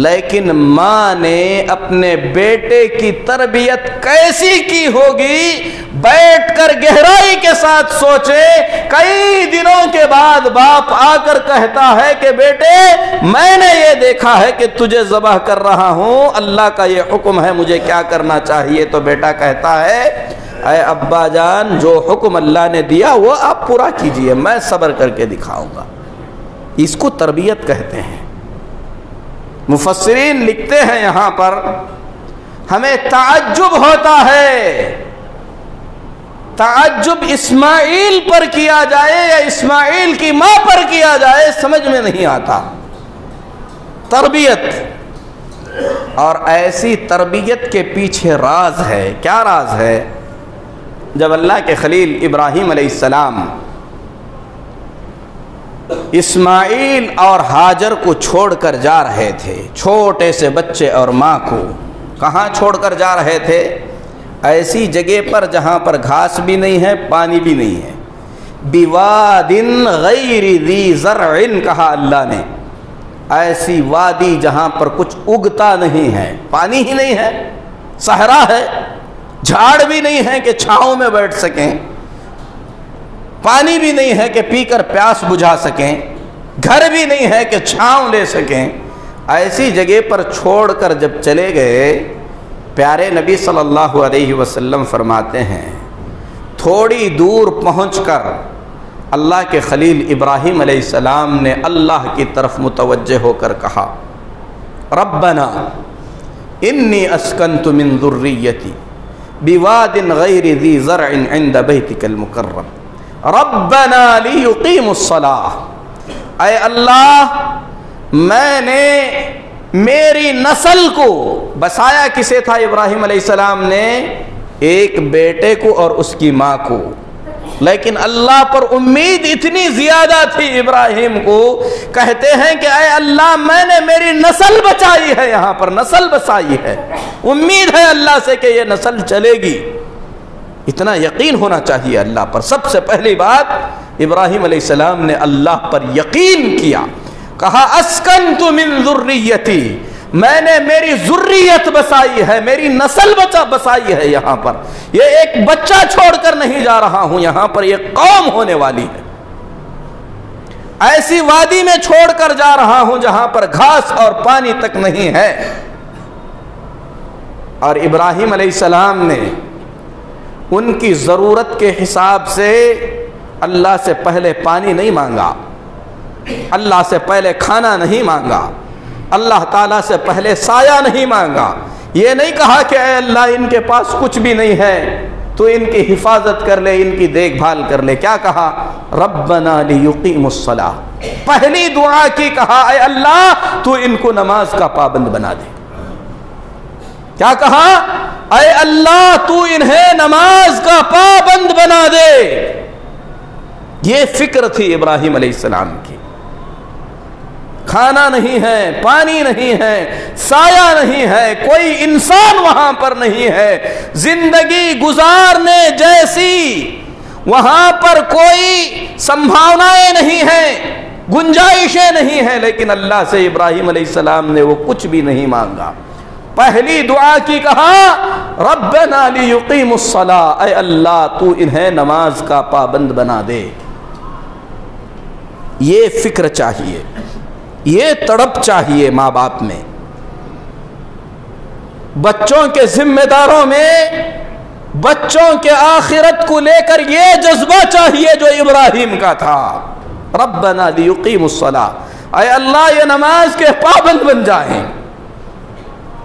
لیکن ماں نے اپنے بیٹے کی تربیت کیسی کی ہوگی بیٹھ کر گہرائی کے ساتھ سوچے. کئی دنوں کے بعد باپ آ کر کہتا ہے کہ بیٹے میں نے یہ دیکھا ہے کہ تجھے ذبح کر رہا ہوں، اللہ کا یہ حکم ہے، مجھے کیا کرنا چاہیے؟ تو بیٹا کہتا ہے اے ابا جان، جو حکم اللہ نے دیا وہ آپ پورا کیجئے، میں صبر کر کے دکھاؤں گا. اس کو تربیت کہتے ہیں. مفسرین لکھتے ہیں یہاں پر ہمیں تعجب ہوتا ہے، تعجب اسماعیل پر کیا جائے یا اسماعیل کی ماں پر کیا جائے سمجھ میں نہیں آتا. تربیت، اور ایسی تربیت کے پیچھے راز ہے. کیا راز ہے؟ جب اللہ کے خلیل ابراہیم علیہ السلام اسماعیل اور ہاجر کو چھوڑ کر جا رہے تھے، چھوٹے سے بچے اور ماں کو، کہاں چھوڑ کر جا رہے تھے؟ ایسی جگہ پر جہاں پر گھاس بھی نہیں ہے، پانی بھی نہیں ہے. بواد غیر ذی زرع کہا اللہ نے، ایسی وادی جہاں پر کچھ اگتا نہیں ہے، پانی ہی نہیں ہے، صحرا ہے، جھاڑ بھی نہیں ہے کہ چھاؤں میں بیٹھ سکیں، پانی بھی نہیں ہے کہ پی کر پیاس بجھا سکیں، گھر بھی نہیں ہے کہ چھاؤں لے سکیں. ایسی جگہ پر چھوڑ کر جب چلے گئے، پیارے نبی صلی اللہ علیہ وسلم فرماتے ہیں تھوڑی دور پہنچ کر اللہ کے خلیل ابراہیم علیہ السلام نے اللہ کی طرف متوجہ ہو کر کہا، ربنا انی اسکنت من ذریتی بواد غیر ذی زرع عند بیتک المکرم ربنا لیقیموا الصلاۃ. اے اللہ، میں نے میری نسل کو بسایا کسے تھا؟ ابراہیم علیہ السلام نے ایک بیٹے کو اور اس کی ماں کو، لیکن اللہ پر امید اتنی زیادہ تھی ابراہیم کو، کہتے ہیں کہ اے اللہ میں نے میری نسل بچائی ہے، یہاں پر نسل بسائی ہے، امید ہے اللہ سے کہ یہ نسل چلے گی. اتنا یقین ہونا چاہیے اللہ پر. سب سے پہلی بات ابراہیم علیہ السلام نے اللہ پر یقین کیا، کہا اسکنت من ذریتی، میں نے میری ذریت بسائی ہے، میری نسل بسائی ہے. یہاں پر یہ ایک بچہ چھوڑ کر نہیں جا رہا ہوں، یہاں پر یہ قوم ہونے والی ہے. ایسی وادی میں چھوڑ کر جا رہا ہوں جہاں پر گھاس اور پانی تک نہیں ہے. اور ابراہیم علیہ السلام نے ان کی ضرورت کے حساب سے اللہ سے پہلے پانی نہیں مانگا، اللہ سے پہلے کھانا نہیں مانگا، اللہ تعالیٰ سے پہلے سایہ نہیں مانگا. یہ نہیں کہا کہ اے اللہ ان کے پاس کچھ بھی نہیں ہے تو ان کی حفاظت کر لے، ان کی دیکھ بھال کر لے. کیا کہا؟ ربنا لیقیموا الصلاۃ. پہلی دعا کی، کہا اے اللہ تو ان کو نماز کا پابند بنا دے. کیا کہا؟ اے اللہ تو انہیں نماز کا پابند بنا دے. یہ فکر تھی ابراہیم علیہ السلام کی. کھانا نہیں ہے، پانی نہیں ہے، سایہ نہیں ہے، کوئی انسان وہاں پر نہیں ہے، زندگی گزارنے جیسی وہاں پر کوئی سمبھاونائیں نہیں ہیں، گنجائشیں نہیں ہیں، لیکن اللہ سے ابراہیم علیہ السلام نے وہ کچھ بھی نہیں مانگا. پہلی دعا کی کہا ربنا لیقیموا الصلاۃ، اے اللہ تو انہیں نماز کا پابند بنا دے. یہ فکر چاہیے، یہ تڑپ چاہیے ماں باپ میں، بچوں کے ذمہ داروں میں، بچوں کے آخرت کو لے کر یہ جذبہ چاہیے جو ابراہیم کا تھا. ربنا لیقیموا الصلاۃ، اے اللہ یہ نماز کے پابند بن جائیں.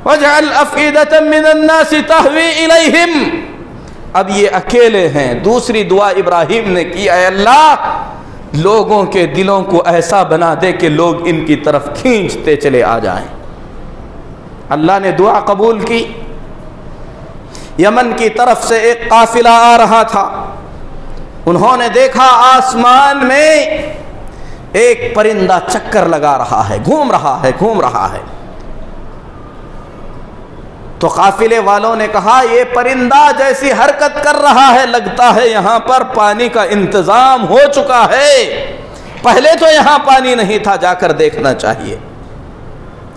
وَاجْعَلْ أَفْئِدَةً مِّنَ النَّاسِ تَهْوِي إِلَيْهِمْ. اب یہ اکیلے ہیں. دوسری دعا ابراہیم نے کی، اے اللہ لوگوں کے دلوں کو ایسا بنا دے کہ لوگ ان کی طرف کھینچتے چلے آ جائیں. اللہ نے دعا قبول کی. یمن کی طرف سے ایک قافلہ آ رہا تھا. انہوں نے دیکھا آسمان میں ایک پرندہ چکر لگا رہا ہے، گھوم رہا ہے. تو قافلے والوں نے کہا یہ پرندہ جیسی حرکت کر رہا ہے لگتا ہے یہاں پر پانی کا انتظام ہو چکا ہے. پہلے تو یہاں پانی نہیں تھا، جا کر دیکھنا چاہیے.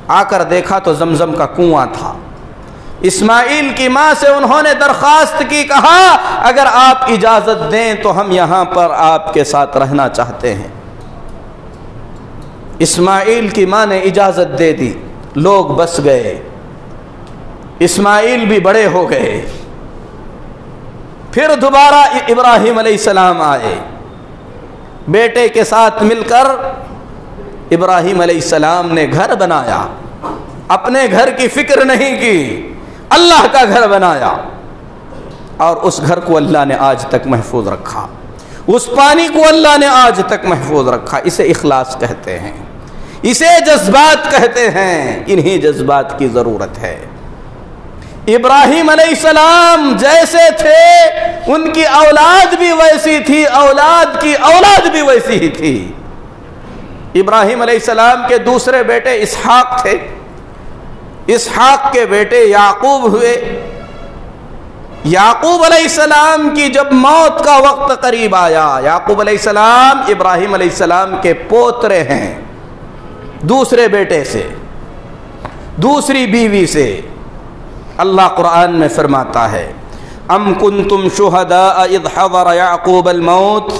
آ کر دیکھا تو زمزم کا کنواں تھا. اسماعیل کی ماں سے انہوں نے درخواست کی، کہا اگر آپ اجازت دیں تو ہم یہاں پر آپ کے ساتھ رہنا چاہتے ہیں. اسماعیل کی ماں نے اجازت دے دی. لوگ بس گئے. اسماعیل بھی بڑے ہو گئے. پھر دوبارہ ابراہیم علیہ السلام آئے. بیٹے کے ساتھ مل کر ابراہیم علیہ السلام نے گھر بنایا. اپنے گھر کی فکر نہیں کی، اللہ کا گھر بنایا. اور اس گھر کو اللہ نے آج تک محفوظ رکھا. اس پانی کو اللہ نے آج تک محفوظ رکھا. اسے اخلاص کہتے ہیں، اسے جذبات کہتے ہیں. انہی جذبات کی ضرورت ہے. ابراہیم علیہ السلام جیسے تھے ان کی اولاد بھی ویسی تھی، اولاد کی اولاد بھی ویسی ہی تھی. ابراہیم علیہ السلام کے دوسرے بیٹے اسحاق تھے. اسحاق کے بیٹے یعقوب ہوئے. یعقوب علیہ السلام کی جب موت کا وقت قریب آیا، یعقوب علیہ السلام ابراہیم علیہ السلام کے پوترے ہیں، دوسرے بیٹے سے، دوسری بیوی سے. اللہ قرآن میں فرماتا ہے ام کنتم شہداء اذ حضر یعقوب الموت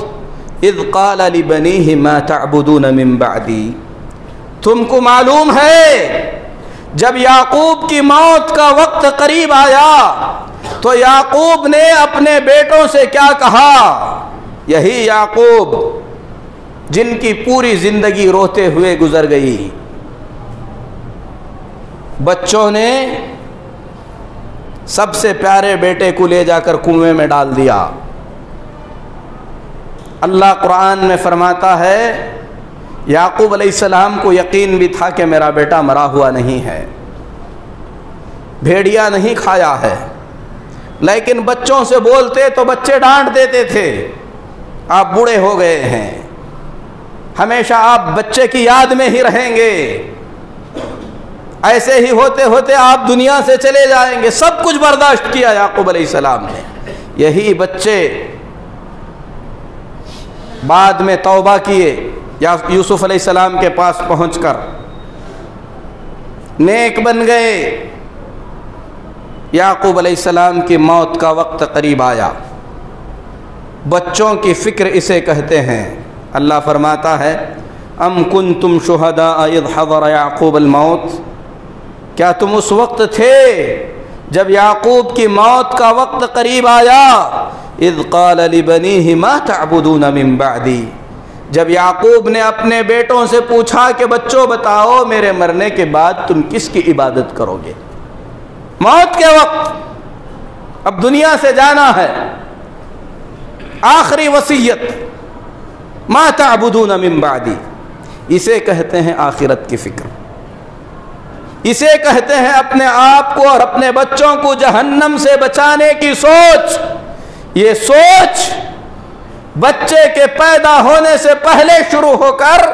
اذ قال لبنیہ ما تعبدون من بعدی. تم کو معلوم ہے جب یعقوب کی موت کا وقت قریب آیا تو یعقوب نے اپنے بیٹوں سے کیا کہا؟ یہی یعقوب جن کی پوری زندگی روتے ہوئے گزر گئی. بچوں نے سب سے پیارے بیٹے کو لے جا کر کنویں میں ڈال دیا. اللہ قرآن میں فرماتا ہے یعقوب علیہ السلام کو یقین بھی تھا کہ میرا بیٹا مرا ہوا نہیں ہے، بھیڑیا نہیں کھایا ہے، لیکن بچوں سے بولتے تو بچے ڈانٹ دیتے تھے. آپ بوڑھے ہو گئے ہیں، ہمیشہ آپ بچے کی یاد میں ہی رہیں گے، ایسے ہی ہوتے ہوتے آپ دنیا سے چلے جائیں گے. سب کچھ برداشت کیا یعقوب علیہ السلام نے. یہی بچے بعد میں توبہ کیے، یوسف علیہ السلام کے پاس پہنچ کر نیک بن گئے. یعقوب علیہ السلام کی موت کا وقت قریب آیا. بچوں کی فکر اسے کہتے ہیں. اللہ فرماتا ہے ام کنتم شہداء اذ حضر یعقوب الموت. کیا تم اس وقت تھے جب یعقوب کی موت کا وقت قریب آیا؟ اذ قال لبنیہ ما تعبدون من بعدی. جب یعقوب نے اپنے بیٹوں سے پوچھا کہ بچوں بتاؤ میرے مرنے کے بعد تم کس کی عبادت کرو گے؟ موت کے وقت، اب دنیا سے جانا ہے، آخری وصیت ما تعبدون من بعدی. اسے کہتے ہیں آخرت کی فکر. اسے کہتے ہیں اپنے آپ کو اور اپنے بچوں کو جہنم سے بچانے کی سوچ. یہ سوچ بچے کے پیدا ہونے سے پہلے شروع ہو کر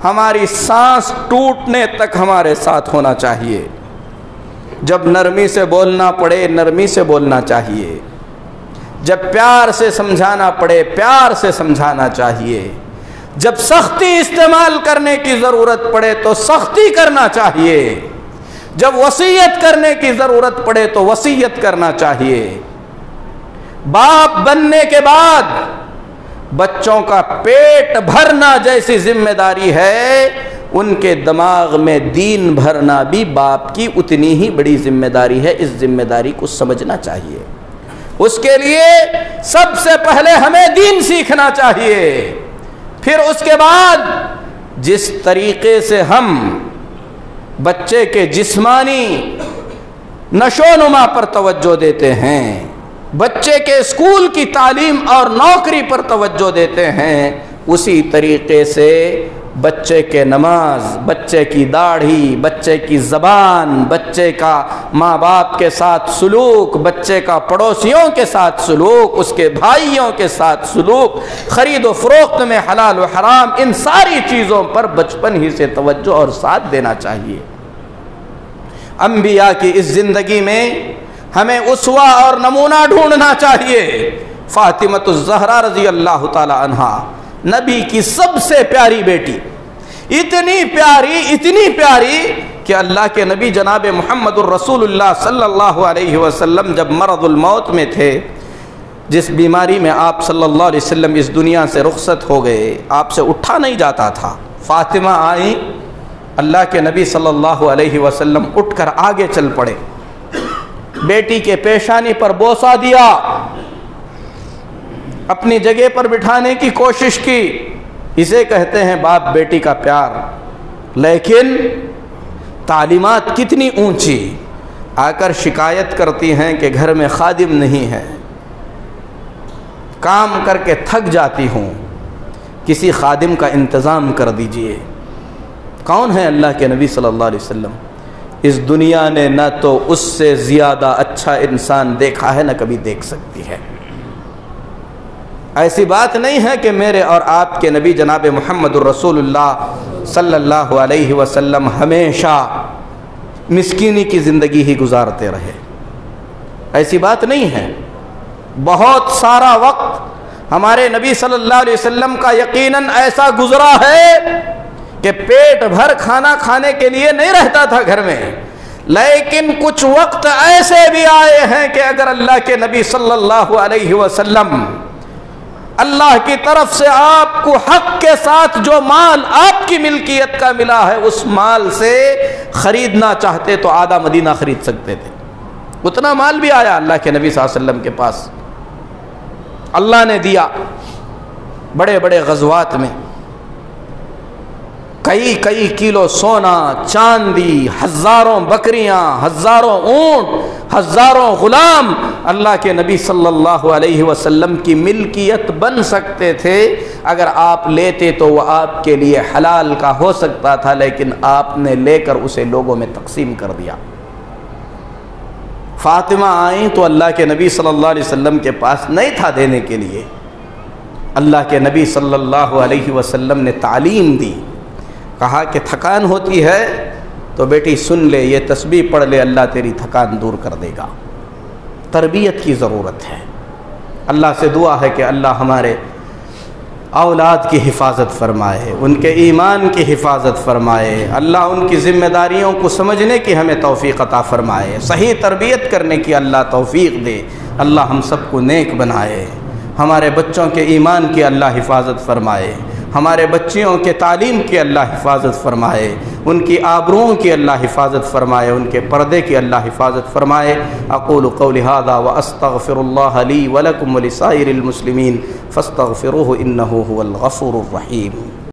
ہماری سانس ٹوٹنے تک ہمارے ساتھ ہونا چاہیے. جب نرمی سے بولنا پڑے نرمی سے بولنا چاہیے، جب پیار سے سمجھانا پڑے پیار سے سمجھانا چاہیے، جب سختی استعمال کرنے کی ضرورت پڑے تو سختی کرنا چاہیے، جب وصیت کرنے کی ضرورت پڑے تو وصیت کرنا چاہیے. باپ بننے کے بعد بچوں کا پیٹ بھرنا جیسی ذمہ داری ہے، ان کے دماغ میں دین بھرنا بھی باپ کی اتنی ہی بڑی ذمہ داری ہے. اس ذمہ داری کو سمجھنا چاہیے. اس کے لیے سب سے پہلے ہمیں دین سیکھنا چاہیے. پھر اس کے بعد جس طریقے سے ہم بچے کے جسمانی نشو و نما پر توجہ دیتے ہیں، بچے کے اسکول کی تعلیم اور نوکری پر توجہ دیتے ہیں، اسی طریقے سے بچے کے نماز، بچے کی داڑھی، بچے کی زبان، بچے کا ماں باپ کے ساتھ سلوک، بچے کا پڑوسیوں کے ساتھ سلوک، اس کے بھائیوں کے ساتھ سلوک، خرید و فروخت میں حلال و حرام، ان ساری چیزوں پر بچپن ہی سے توجہ اور ساتھ دینا چاہیے. انبیاء کی اس زندگی میں ہمیں اسوہ اور نمونہ ڈھونڈنا چاہیے. فاطمۃ الزہرا رضی اللہ تعالی عنہا نبی کی سب سے پیاری بیٹی، اتنی پیاری کہ اللہ کے نبی جناب محمد الرسول اللہ صلی اللہ علیہ وسلم جب مرض الموت میں تھے، جس بیماری میں آپ صلی اللہ علیہ وسلم اس دنیا سے رخصت ہو گئے، آپ سے اٹھا نہیں جاتا تھا. فاطمہ آئیں، اللہ کے نبی صلی اللہ علیہ وسلم اٹھ کر آگے چل پڑے، بیٹی کے پیشانی پر بوسہ دیا، اپنی جگہ پر بٹھانے کی کوشش کی. اسے کہتے ہیں باپ بیٹی کا پیار. لیکن تعلیمات کتنی اونچی. آ کر شکایت کرتی ہیں کہ گھر میں خادم نہیں ہے، کام کر کے تھک جاتی ہوں، کسی خادم کا انتظام کر دیجئے. کون ہے اللہ کے نبی صلی اللہ علیہ وسلم؟ اس دنیا نے نہ تو اس سے زیادہ اچھا انسان دیکھا ہے، نہ کبھی دیکھ سکتی ہے. ایسی بات نہیں ہے کہ میرے اور آپ کے نبی جناب محمد الرسول اللہ صلی اللہ علیہ وسلم ہمیشہ مسکینی کی زندگی ہی گزارتے رہے. ایسی بات نہیں ہے. بہت سارا وقت ہمارے نبی صلی اللہ علیہ وسلم کا یقیناً ایسا گزرا ہے کہ پیٹ بھر کھانا کھانے کے لیے نہیں رہتا تھا گھر میں. لیکن کچھ وقت ایسے بھی آئے ہیں کہ اگر اللہ کے نبی صلی اللہ علیہ وسلم اللہ کی طرف سے آپ کو حق کے ساتھ جو مال آپ کی ملکیت کا ملا ہے، اس مال سے خریدنا چاہتے تو آدھا مدینہ خرید سکتے تھے. اتنا مال بھی آیا اللہ کے نبی صلی اللہ علیہ وسلم کے پاس. اللہ نے دیا. بڑے بڑے غزوات میں کئی کلو سونا چاندی، ہزاروں بکریاں، ہزاروں اونٹ، ہزاروں غلام اللہ کے نبی صلی اللہ علیہ وسلم کی ملکیت بن سکتے تھے. اگر آپ لیتے تو وہ آپ کے لیے حلال کا ہو سکتا تھا، لیکن آپ نے لے کر اسے لوگوں میں تقسیم کر دیا. فاطمہ آئیں تو اللہ کے نبی صلی اللہ علیہ وسلم کے پاس نہیں تھا دینے کے لیے. اللہ کے نبی صلی اللہ علیہ وسلم نے تعلیم دی. کہا کہ تھکان ہوتی ہے تو بیٹی سن لے، یہ تسبیح پڑھ لے، اللہ تیری تھکان دور کر دے گا. تربیت کی ضرورت ہے. اللہ سے دعا ہے کہ اللہ ہمارے اولاد کی حفاظت فرمائے، ان کے ایمان کی حفاظت فرمائے. اللہ ان کی ذمہ داریوں کو سمجھنے کی ہمیں توفیق عطا فرمائے، صحیح تربیت کرنے کی اللہ توفیق دے. اللہ ہم سب کو نیک بنائے. ہمارے بچوں کے ایمان کی اللہ حفاظت فرمائے، ہمارے بچیوں کے تعلیم کی اللہ حفاظت فرمائے، ان کی آبروؤں کی اللہ حفاظت فرمائے، ان کے پردے کی اللہ حفاظت فرمائے. اقول قولی ھذا واستغفر اللہ لی ولکم ولسائر المسلمین فاستغفروہ انہ ھو الغفور الرحیم.